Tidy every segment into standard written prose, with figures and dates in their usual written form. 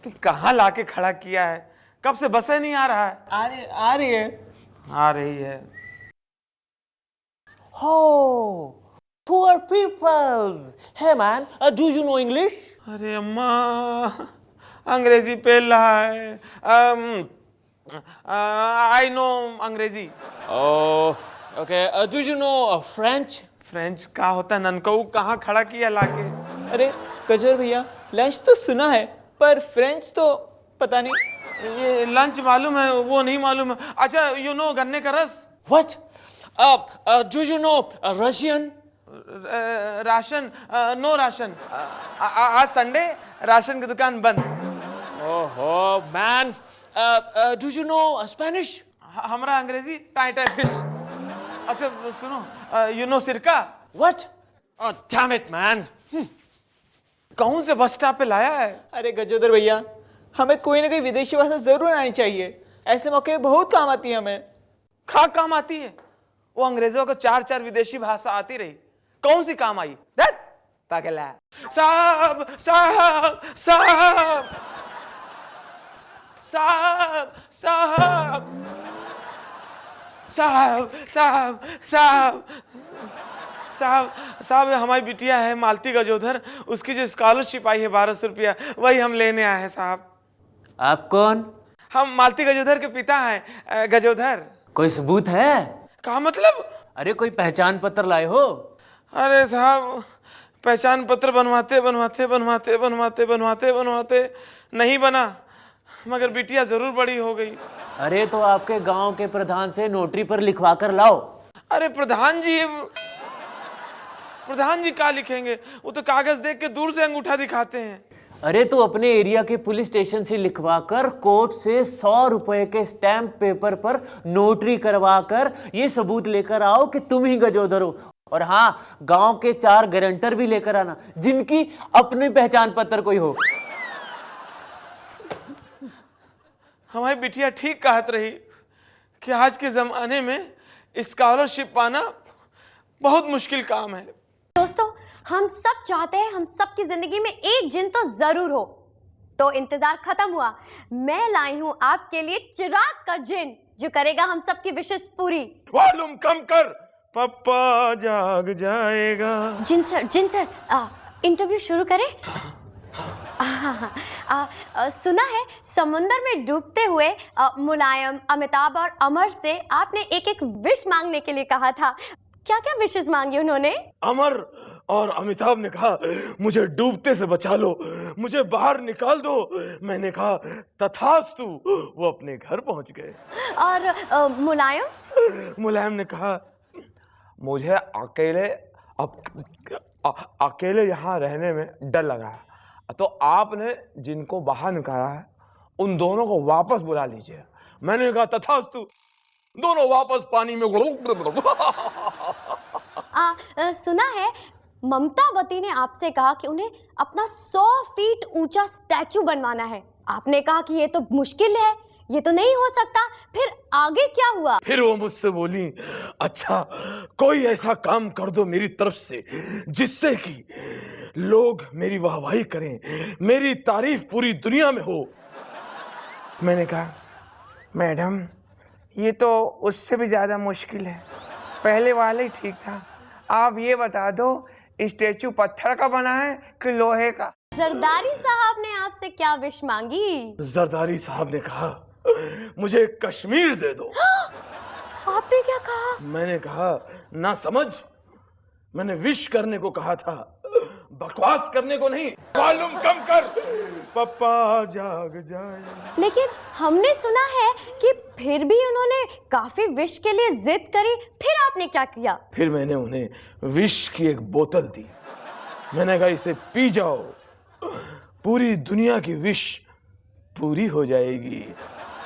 तुम कहाँ लाके खड़ा किया है? कब से बसें नहीं आ रहा है? आ रही है। आ रही है। Oh, poor peoples. Hey man, do you know English? अरे अम्मा, अंग्रेजी पेल रहा है। आई नो अंग्रेजी। Oh, okay. Do you know French? French का होता है ननकऊ? कहाँ खड़ा किया लाके? अरे गजर भैया, लंच तो सुना है पर फ्रेंच तो पता नहीं। ये लंच मालूम है, वो नहीं मालूम है। अच्छा, यू नो गन्ने का रस? What? Do you know Russian? Ration? No ration. आज संडे, राशन की दुकान बंद। Oh man. Do you know Spanish? हमरा अंग्रेजी टाइ टाइ फिश। अच्छा सुनो, यू नो सिरका? What? Oh damn it, man. कौन से बस स्टॉप पे लाया है? अरे गजोदर भैया, हमें कोई ना कोई विदेशी भाषा जरूर आनी चाहिए। ऐसे मौके बहुत काम आती है हमें। खा काम आती है? वो अंग्रेजों को 4-4 विदेशी भाषा आती रही, कौन सी काम आई? दैट पागल है। साहब साहब साहब साहब साहब साहब साहब साहब साहब साहब, हमारी बिटिया है मालती गजोधर, उसकी जो स्कॉलरशिप आई है 1200 रुपया, वही हम लेने आए हैं साहब। आप कौन? हम मालती गजोधर के पिता हैं। गजोधर। कोई सबूत है? क्या मतलब? अरे कोई पहचान पत्र लाए हो? अरे साहब, पहचान पत्र बनवाते बनवाते बनवाते बनवाते बनवाते बनवाते नहीं बना, मगर बिटिया जरूर बड़ी हो गई। अरे तो आपके गांव के प्रधान से नोटरी पर लिखवा कर लाओ। अरे प्रधान जी क्या लिखेंगे? वो तो कागज देख के दूर से अंगूठा दिखाते हैं। अरे तो अपने एरिया के पुलिस स्टेशन से लिखवा कर कोर्ट से 100 रुपए के स्टैंप पेपर पर नोटरी करवा कर ये सबूत लेकर आओ कि तुम ही गजोदर हो। और हाँ, गांव के 4 गारंटर भी लेकर आना जिनकी अपनी पहचान पत्र कोई हो। हमारी बिटिया ठीक कहत रही कि आज के जमाने में स्कॉलरशिप पाना बहुत मुश्किल काम है। दोस्तों, हम सब चाहते हैं हम सबकी जिंदगी में एक जिन तो जरूर हो। तो इंतजार खत्म हुआ, मैं लाई हूं आपके लिए चिराग का जिन, जो करेगा हम सबकी विशेष पूरी। वॉल्यूम कम कर, पप्पा जाग जाएगा। जिन सर, इंटरव्यू शुरू करें? सुना है समुंदर में डूबते हुए मुलायम, अमिताभ और अमर से आपने एक एक विश मांगने के लिए कहा था। क्या क्या विशेष मांगी उन्होंने? अमर और अमिताभ ने कहा, मुझे डूबते से बचा लो, मुझे बाहर निकाल दो। मैंने कहा तथास्तु। वो अपने घर पहुंच गए। और मुलायम ने कहा, मुझे अकेले यहाँ रहने में डर लगा है, तो आपने जिनको बाहर निकाला है उन दोनों को वापस बुला लीजिए। मैंने कहा तथास्तु। दोनों वापस पानी में। सुना है ममतावती ने आपसे कहा कि उन्हें अपना 100 फीट ऊंचा स्टैचू बनवाना है। आपने कहा कि ये तो मुश्किल है, ये तो नहीं हो सकता। फिर आगे क्या हुआ? फिर वो मुझसे बोली, अच्छा कोई ऐसा काम कर दो मेरी तरफ से जिससे कि लोग मेरी वाहवाही करें, मेरी तारीफ पूरी दुनिया में हो। मैंने कहा, मैडम ये तो उससे भी ज्यादा मुश्किल है, पहले वाला ही ठीक था। आप ये बता दो, स्टैचू पत्थर का बना है कि लोहे का? जरदारी साहब ने आपसे क्या विश मांगी? जरदारी साहब ने कहा, मुझे कश्मीर दे दो। आपने क्या कहा? मैंने कहा, ना समझ, मैंने विश करने को कहा था, बकवास करने को नहीं। वॉल्यूम कम कर, पप्पा जाग जाए। लेकिन हमने सुना है कि फिर भी उन्होंने काफी विश के लिए जिद करी। फिर आपने क्या किया? फिर मैंने उन्हें विश की एक बोतल दी। मैंने कहा, इसे पी जाओ, पूरी दुनिया की विश पूरी हो जाएगी।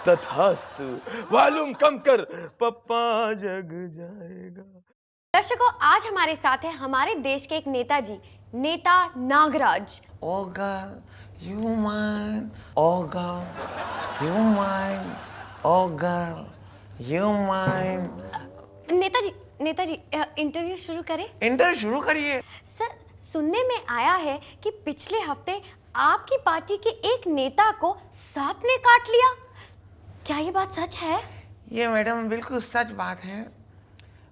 तथास्तु। वॉल्यूम कम कर, पप्पा जग जाएगा। दर्शकों, आज हमारे साथ है हमारे देश के एक नेताजी, नेता Nagraj. Oh girl, you mine. Oh girl, you mine. Oh girl, you mine. Netaji interview शुरू करें? इंटरव्यू शुरू करिए। सर, सुनने में आया है कि पिछले हफ्ते आपकी पार्टी के एक नेता को सांप ने काट लिया, क्या ये बात सच है? ये मैडम बिल्कुल सच बात है,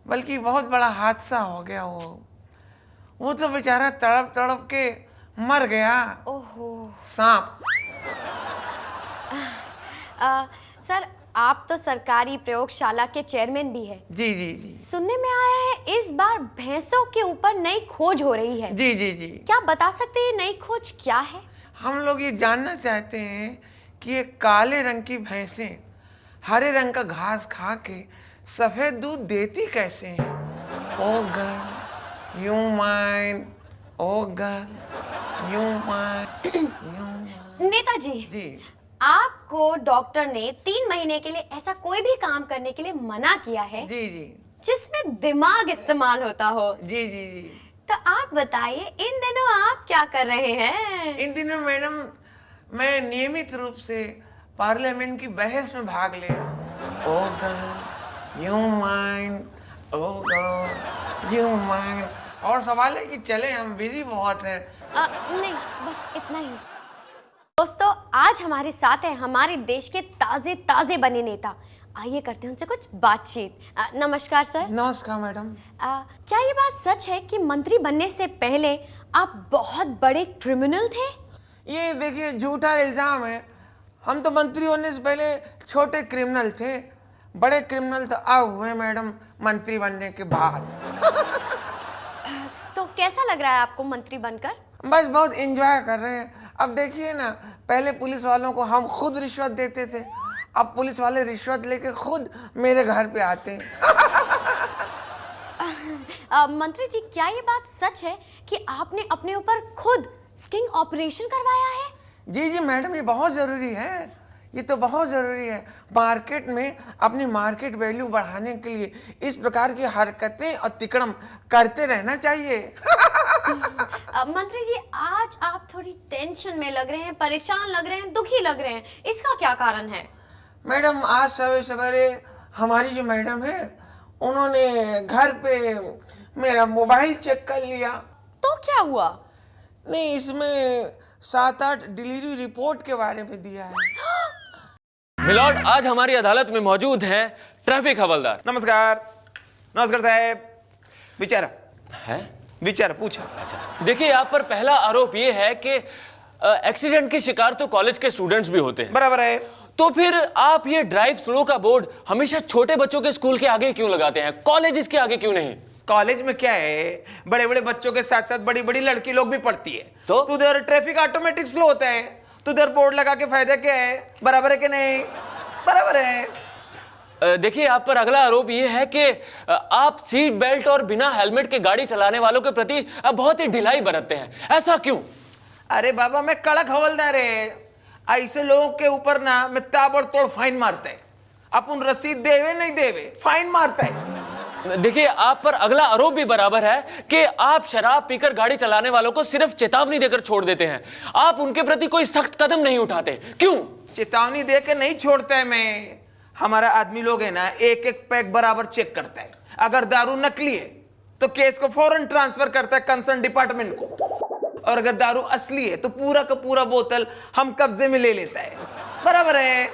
बल्कि बहुत बड़ा हादसा हो गया। वो तो बेचारा तड़प तड़प के मर गया। ओहो। सांप। सर, आप तो सरकारी प्रयोगशाला के चेयरमैन भी है। जी जी जी सुनने में आया है इस बार भैंसों के ऊपर नई खोज हो रही है। जी जी जी। क्या बता सकते हैं ये नई खोज क्या है? हम लोग ये जानना चाहते हैं कि ये काले रंग की भैंसें हरे रंग का घास खा के सफेद दूध देती कैसे हैं? Oh girl you mine, oh girl you mine, Netaji, जी आपको डॉक्टर ने 3 महीने के लिए ऐसा कोई भी काम करने के लिए मना किया है जी जी जिसमें दिमाग इस्तेमाल होता हो। जी जी जी। तो आप बताइए इन दिनों आप क्या कर रहे हैं? इन दिनों मैडम मैं नियमित रूप से पार्लियामेंट की बहस में भाग ले रहा हूँ। Oh girl you mind, oh girl you mind. और सवाल है कि चले, हम बिजी बहुत हैं। नहीं, बस इतना ही। दोस्तों, आज हमारे साथ है हमारे देश के ताजे ताजे बने नेता। आइए करते हैं उनसे कुछ बातचीत। नमस्कार सर। नमस्कार मैडम। क्या ये बात सच है कि मंत्री बनने से पहले आप बहुत बड़े क्रिमिनल थे? ये देखिए झूठा इल्जाम है। हम तो मंत्री बनने से पहले छोटे क्रिमिनल थे, बड़े क्रिमिनल तो अब हुए मैडम मंत्री बनने के बाद। तो कैसा लग रहा है आपको मंत्री बनकर? बस बहुत एंजॉय कर रहे हैं। अब देखिए ना, पहले पुलिस वालों को हम खुद रिश्वत देते थे, अब पुलिस वाले रिश्वत लेके खुद मेरे घर पे आते हैं। मंत्री जी, क्या ये बात सच है कि आपने अपने ऊपर खुद स्टिंग ऑपरेशन करवाया है? जी जी मैडम, ये बहुत ज़रूरी है, ये तो बहुत ज़रूरी है। मार्केट में अपनी मार्केट वैल्यू बढ़ाने के लिए इस प्रकार की हरकतें और तिकड़म करते रहना चाहिए। मंत्री जी, आज आप थोड़ी टेंशन में लग रहे हैं, परेशान लग रहे हैं, दुखी लग रहे हैं, इसका क्या कारण है? मैडम आज सवेरे सवेरे हमारी जो मैडम है उन्होंने घर पे मेरा मोबाइल चेक कर लिया। तो क्या हुआ? नहीं, इसमें 7-8 डिलीवरी रिपोर्ट के बारे में दिया है। मिलॉर्ड, आज हमारी अदालत में मौजूद हैं ट्रैफिक हवलदार। नमस्कार। नमस्कार साहब। विचारा है? विचारा पूछा। देखिए, यहाँ पर पहला आरोप ये है कि एक्सीडेंट के शिकार तो कॉलेज के स्टूडेंट्स भी होते हैं। बराबर है। तो फिर आप ये ड्राइव स्लो का बोर्ड हमेशा छोटे बच्चों के स्कूल के आगे क्यों लगाते हैं, कॉलेज के आगे क्यों नहीं? कॉलेज में क्या है, बड़े बड़े बच्चों के साथ साथ बड़ी बड़ी लड़की लोग भी पढ़ती है, तो उधर ट्रैफिक ऑटोमेटिक स्लो होता है, तो उधर बोर्ड लगा के फायदा क्या है? बराबर है कि नहीं? बराबर है। देखिए, यहाँ पर अगला आरोप ये है कि आप सीट बेल्ट और बिना हेलमेट के गाड़ी चलाने वालों के प्रति बहुत ही ढिलाई बरतते हैं, ऐसा क्यों? अरे बाबा, मैं कड़क हवलदार है, ऐसे लोगों के ऊपर ना मैं ताबड़तोड़ फाइन मारता है। अपन रसीद देवे नहीं देवे फाइन मारता है। देखिए, आप पर अगला आरोप भी बराबर है कि आप शराब पीकर गाड़ी चलाने वालों को सिर्फ चेतावनी देकर छोड़ देते हैं, आप उनके प्रति कोई सख्त कदम नहीं उठाते, क्यों? चेतावनी दे के नहीं छोड़ता है मैं। हमारा आदमी लोग है ना, एक एक पैक बराबर चेक करता है। अगर दारू नकली है तो केस को फौरन ट्रांसफर करता है कंसर्न डिपार्टमेंट को, और अगर दारू असली है तो पूरा का पूरा बोतल हम कब्जे में ले लेता है। बराबर है।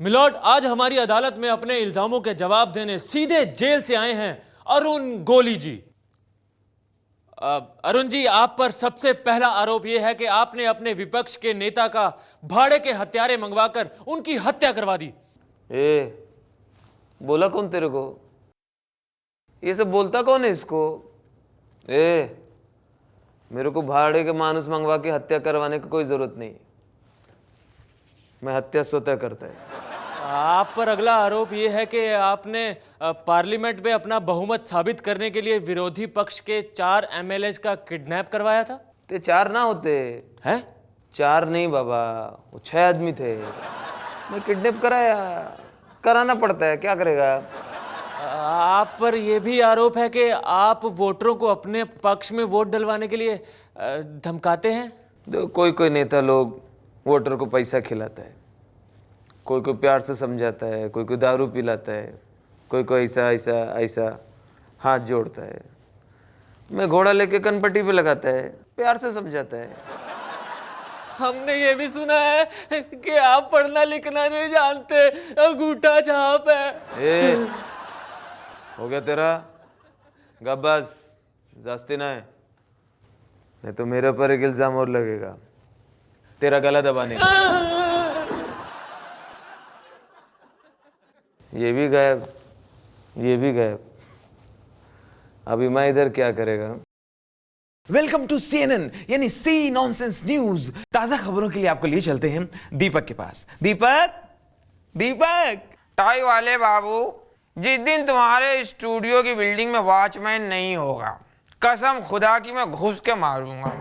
मिलॉर्ड, आज हमारी अदालत में अपने इल्जामों के जवाब देने सीधे जेल से आए हैं अरुण गोली जी। अरुण जी, आप पर सबसे पहला आरोप यह है कि आपने अपने विपक्ष के नेता का भाड़े के हत्यारे मंगवाकर उनकी हत्या करवा दी। बोला कौन तेरे को? ये सब बोलता कौन है इसको? मेरे को भाड़े के मानुस मंगवा के हत्या करवाने की कोई जरूरत नहीं, मैं हत्या स्वतः करता है। आप पर अगला आरोप यह है कि आपने पार्लियामेंट में अपना बहुमत साबित करने के लिए विरोधी पक्ष के 4 MLAs का किडनैप करवाया था। ते 4 ना होते हैं? 4 नहीं बाबा, वो 6 आदमी थे। मैं किडनैप कराना पड़ता है, क्या करेगा? आप पर यह भी आरोप है कि आप वोटरों को अपने पक्ष में वोट डलवाने के लिए धमकाते हैं। कोई कोई नेता लोग वोटर को पैसा खिलाता है, कोई कोई प्यार से समझाता है, कोई कोई दारू पिलाता है, कोई कोई ऐसा ऐसा ऐसा हाथ जोड़ता है। मैं घोड़ा लेके कनपट्टी पे लगाता है, प्यार से समझाता है। हमने ये भी सुना है कि आप पढ़ना लिखना नहीं जानते, अंगूठा छाप है। ए, हो गया तेरा? गब्बस जास्ती ना है, नहीं तो मेरे पर एक इल्जाम और लगेगा, तेरा गला दबाने का। ये भी गायब, ये भी गायब। अभी मैं इधर क्या करेगा? वेलकम टू CNN यानी सी नॉनसेंस न्यूज। ताजा खबरों के लिए आपको लिए चलते हैं दीपक के पास। दीपक, दीपक। टाई वाले बाबू, जिस दिन तुम्हारे स्टूडियो की बिल्डिंग में वॉचमैन नहीं होगा, कसम खुदा की मैं घुस के मारूंगा।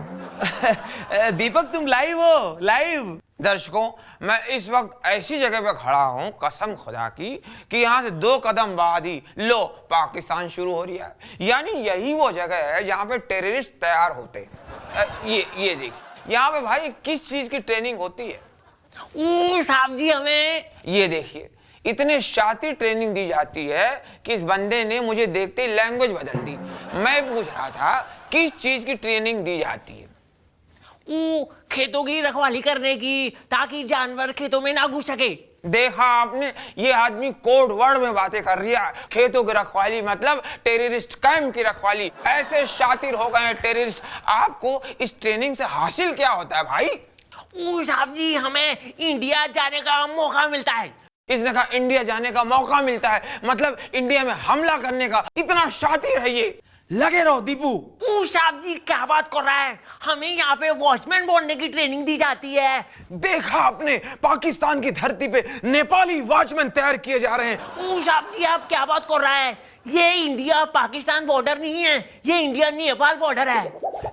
दीपक तुम लाइव हो? लाइव? दर्शकों, मैं इस वक्त ऐसी जगह पे खड़ा हूं, कसम खुदा की, कि यहाँ से 2 कदम बाद ही लो पाकिस्तान शुरू हो रहा है। यानी यही वो जगह है जहाँ पे टेररिस्ट तैयार होते हैं। ये देखिए, यहाँ पे भाई किस चीज की ट्रेनिंग होती है? साहब जी हमें ये देखिए, इतने शातिर ट्रेनिंग दी जाती है कि इस बंदे ने मुझे देखते ही लैंग्वेज बदल दी। मैं पूछ रहा था किस चीज की ट्रेनिंग दी जाती है? खेतों की रखवाली करने की, ताकि जानवर खेतों में ना घुस सके। देखा आपने, ये आदमी कोड वर्ड में बातें कर रहा है। खेतों की रखवाली मतलब टेररिस्ट कैंप की रखवाली। ऐसे शातिर हो गए हैं टेररिस्ट। आपको इस ट्रेनिंग से हासिल क्या होता है भाई? साहब जी हमें इंडिया जाने का मौका मिलता है। इसने कहा इंडिया जाने का मौका मिलता है, मतलब इंडिया में हमला करने का। इतना शातिर है ये। लगे रहो दीपू। साहब जी क्या बात कर रहा है? हमें यहाँ पे वॉचमैन बनने की ट्रेनिंग दी जाती है। देखा आपने, पाकिस्तान की धरती पे नेपाली वॉचमैन तैयार किए जा रहे हैं। साहब जी आप क्या बात कर रहा है? ये इंडिया पाकिस्तान बॉर्डर नहीं है, ये इंडिया नेपाल बॉर्डर है।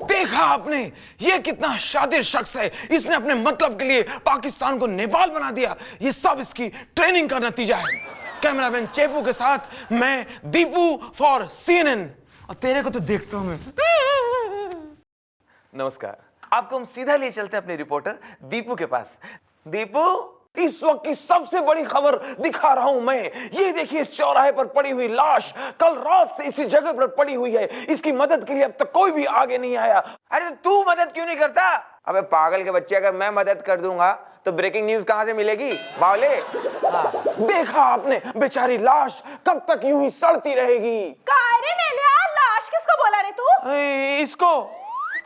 देखा आपने, ये कितना शातिर शख्स है। इसने अपने मतलब के लिए पाकिस्तान को नेपाल बना दिया। ये सब इसकी ट्रेनिंग का नतीजा है। कैमरामैन चेपू के साथ मैं दीपू फॉर CNN। और तेरे को तो देखता हूं मैं। नमस्कार, आपको हम सीधा ले चलते हैं अपने रिपोर्टर दीपू के पास। दीपू, इस वक्त की सबसे बड़ी खबर दिखा रहा हूं मैं। ये देखिए, इस चौराहे पर पड़ी हुई लाश कल रात से इसी जगह पर पड़ी हुई है। इसकी मदद के लिए अब तक कोई भी आगे नहीं आया। अरे तू मदद क्यों नहीं करता? अबे पागल के बच्चे, अगर मैं मदद कर दूंगा तो ब्रेकिंग न्यूज कहां से मिलेगी बावले? देखा आपने, बेचारी लाश कब तक यूं ही सड़ती रहेगी। अरे मेलिया, लाश किसको बोला रे तू? इसको।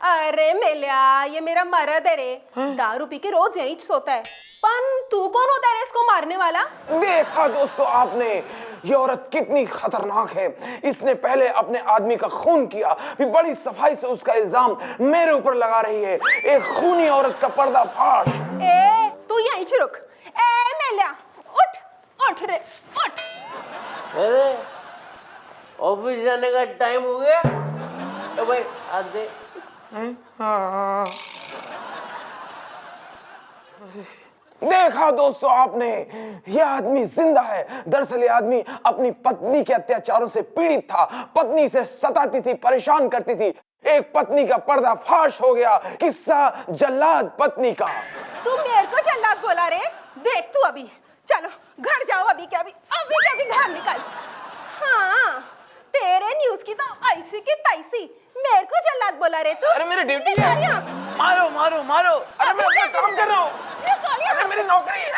अरे मेलिया, ये मेरा मर्द है रे। दारू पी के रोज यहीं सोता है। पन तू कौन होता है रे इसको मारने वाला? देखा दोस्तों आपने, ये औरत कितनी खतरनाक है। इसने पहले अपने आदमी का खून किया, फिर बड़ी सफाई से उसका इल्जाम मेरे ऊपर लगा रही है। एक खूनी औरत का पर्दाफाश। ए, तू यहीं रुक। ए मेलिया, उठ उठ रे, उठ। अरे ऑफिस जाने का टाइम हो गया तो भाई आज दे। देखा दोस्तों आपने, यह आदमी जिंदा है। दरअसल यह आदमी अपनी पत्नी के अत्याचारों से पीड़ित था। पत्नी से सताती थी, परेशान करती थी। एक पत्नी का पर्दाफाश हो गया। किस्सा जल्लाद पत्नी का। तू मेरे को जल्लाद बोला रे? देख तू अभी। चलो घर जाओ अभी के अभी घर निकल। हाँ, तेरे न्यूज की तो ऐसी की तैसी। मेरे को जल्लाद बोला रे तू? अरे मेरी ड्यूटी है। मारो मारो मारो। अरे मैं अपना काम कर रहा हूँ। अरे मेरी नौकरी है।